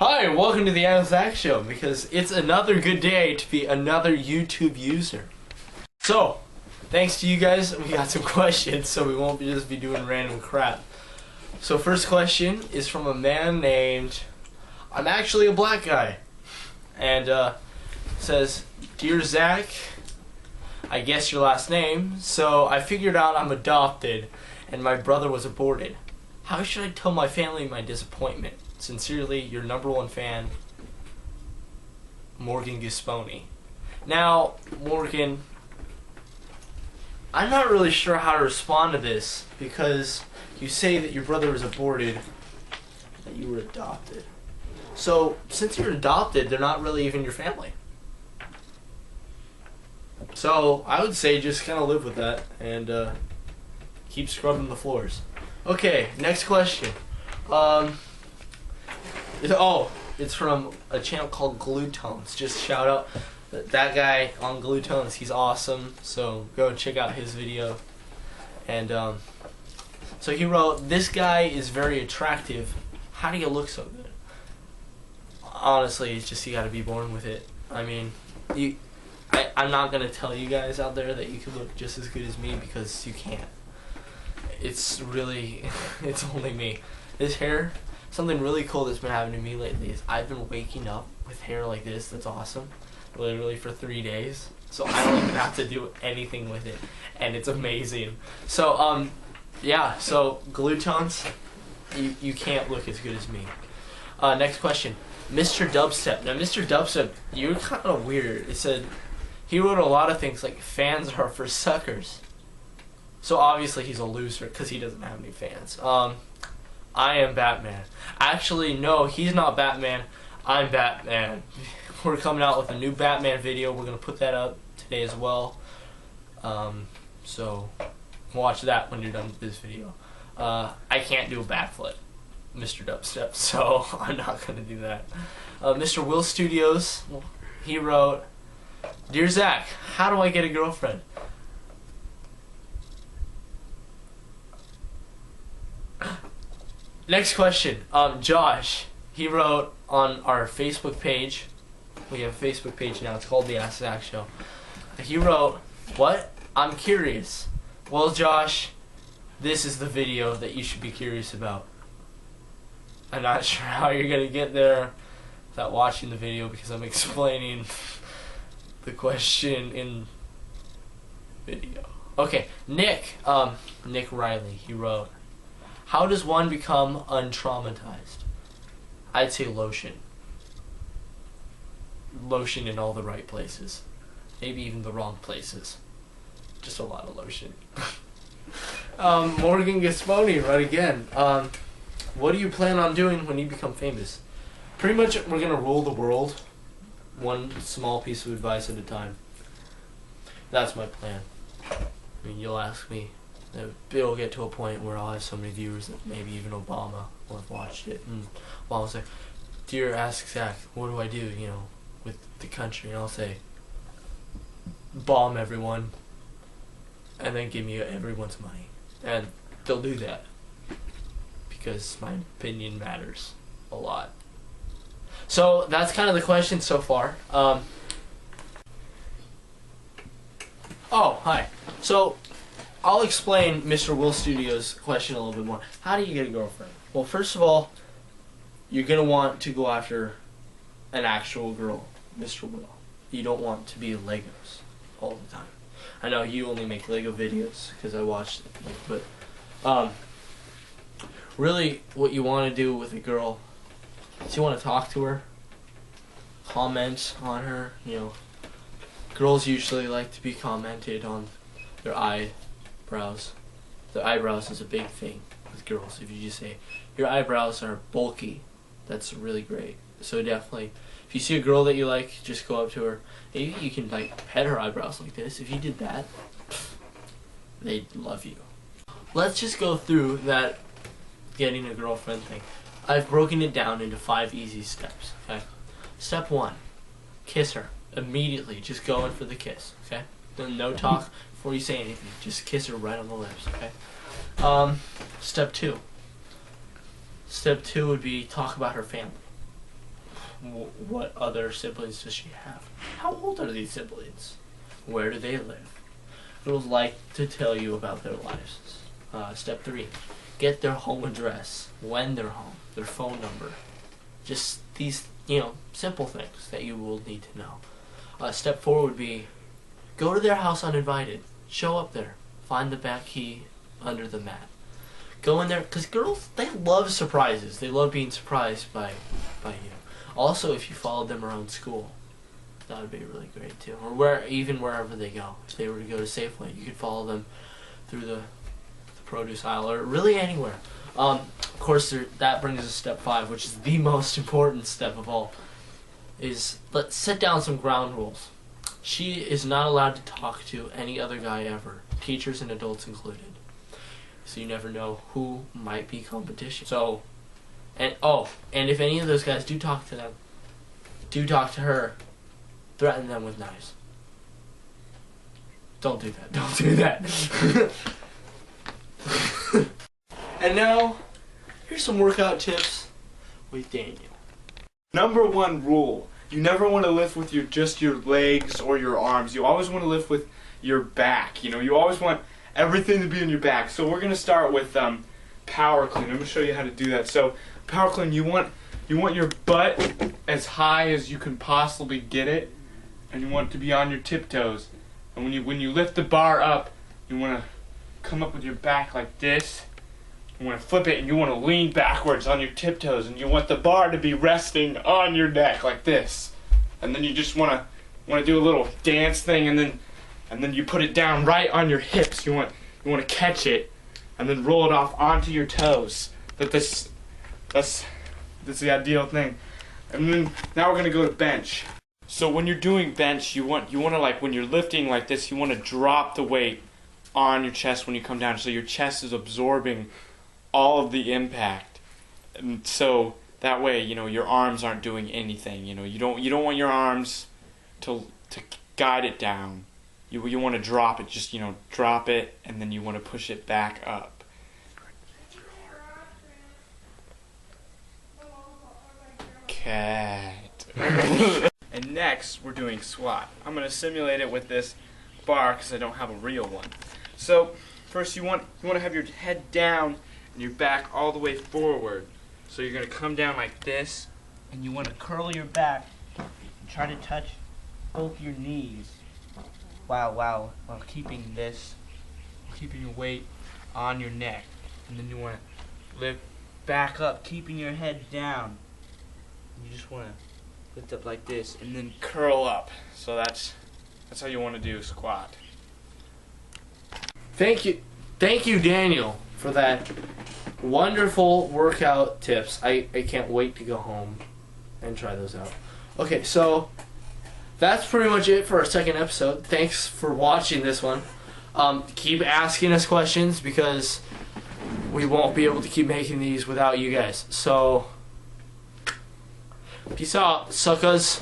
Hi, welcome to the Adam Zach Show, because it's another good day to be another YouTube user. So, thanks to you guys, we got some questions, so we won't just be doing random crap. So first question is from a man named, I'm actually a black guy, and says, Dear Zach, I guess your last name, so I figured out I'm adopted and my brother was aborted. How should I tell my family my disappointment? Sincerely, your #1 fan, Morgan Gisponi. Now, Morgan, I'm not really sure how to respond to this because you say that your brother was aborted, that you were adopted. So, since you're adopted, they're not really even your family. So, I would say just kind of live with that and keep scrubbing the floors. Okay, next question. It's from a channel called Glutones. Just shout out that guy on Glutones. He's awesome. So go check out his video. And so he wrote, "This guy is very attractive. How do you look so good?" Honestly, it's just you got to be born with it. I mean, I'm not gonna tell you guys out there that you can look just as good as me because you can't. It's really, it's only me. This hair. Something really cool that's been happening to me lately is I've been waking up with hair like this. That's awesome. Literally for 3 days. So I don't even have to do anything with it. And it's amazing. So, yeah. So, Glutones, you can't look as good as me. Next question. Mr. Dubstep. Now, Mr. Dubstep, you're kind of weird. It said, he wrote a lot of things like, fans are for suckers. So, obviously, he's a loser because he doesn't have any fans. I am Batman. Actually, no, he's not Batman. I'm Batman. We're coming out with a new Batman video. We're going to put that up today as well. So, watch that when you're done with this video. I can't do a backflip, Mr. Dubstep, so I'm not going to do that. Mr. Will Studios, he wrote, Dear Zach, how do I get a girlfriend? Next question. Josh, he wrote on our Facebook page. We have a Facebook page now. It's called The Ask Zach Show. He wrote, what? I'm curious. Well, Josh, this is the video that you should be curious about. I'm not sure how you're going to get there without watching the video because I'm explaining the question in video. Okay, Nick Riley, he wrote, how does one become untraumatized? I'd say lotion. Lotion in all the right places. Maybe even the wrong places. Just a lot of lotion. Morgan Gisponi, right again. What do you plan on doing when you become famous? Pretty much we're going to rule the world. One small piece of advice at a time. That's my plan. I mean, you'll ask me. It'll get to a point where I'll have so many viewers that maybe even Obama will have watched it. And Obama will say, Dear Ask Zach, what do I do, with the country? And I'll say, bomb everyone, and then give me everyone's money. And they'll do that, because my opinion matters a lot. So that's kind of the question so far. Oh, hi. So, I'll explain Mr. Will Studios' question a little bit more. How do you get a girlfriend? Well, first of all, you're going to want to go after an actual girl, Mr. Will. You don't want to be Legos all the time. I know you only make Lego videos because I watched it, but really what you want to do with a girl is you want to talk to her, comment on her, Girls usually like to be commented on their eyebrows. The eyebrows is a big thing with girls. If you just say, your eyebrows are bulky, that's really great. So definitely, if you see a girl that you like, just go up to her. Maybe you can pet her eyebrows like this. If you did that, they'd love you. Let's just go through that getting a girlfriend thing. I've broken it down into 5 easy steps, okay? Step 1, kiss her. Immediately, just go in for the kiss, okay? No talk before you say anything. Just kiss her right on the lips, okay? Step 2. Step 2 would be talk about her family. what other siblings does she have? How old are these siblings? Where do they live? It'll like to tell you about their lives. Step 3, get their home address, when they're home, their phone number. Just these, simple things that you will need to know. Step 4 would be, go to their house uninvited. Show up there. Find the back key under the mat. Go in there, because girls, they love surprises. They love being surprised by you. Also, if you followed them around school, that would be really great too. Or wherever they go. If they were to go to Safeway, you could follow them through the produce aisle, or really anywhere. Of course, that brings us to step 5, which is the most important step of all. Is let's set down some ground rules. She is not allowed to talk to any other guy ever, teachers and adults included. So you never know who might be competition. So, and if any of those guys do talk to her, threaten them with knives. Don't do that. Don't do that. And now, here's some workout tips with Daniel. Number 1 rule. You never want to lift with just your legs or your arms. You always want to lift with your back. You always want everything to be in your back. So we're going to start with power clean. I'm going to show you how to do that. So power clean, you want your butt as high as you can possibly get it, and you want it to be on your tiptoes. And when you lift the bar up, you want to come up with your back like this. You want to flip it, and you want to lean backwards on your tiptoes, and you want the bar to be resting on your neck like this. And then you just want to do a little dance thing, and then you put it down right on your hips. You want to catch it, and then roll it off onto your toes. That's the ideal thing. And then now we're gonna go to bench. So when you're doing bench, you want to, like, when you're lifting like this, you want to drop the weight on your chest when you come down, so your chest is absorbing all of the impact, and so that way, your arms aren't doing anything. You don't want your arms to guide it down. You want to drop it, just drop it, and then you want to push it back up. Cat. And next, we're doing squat. I'm going to simulate it with this bar because I don't have a real one. So first, you want to have your head down and your back all the way forward. So you're going to come down like this, and you want to curl your back and try to touch both your knees. While keeping your weight on your neck. And then you want to lift back up, keeping your head down. You just want to lift up like this and then curl up. So that's how you want to do a squat. Thank you, Daniel, for that wonderful workout tips. I can't wait to go home and try those out. Okay, so that's pretty much it for our second episode. Thanks for watching this one. Keep asking us questions, because we won't be able to keep making these without you guys. So, peace out, suckers.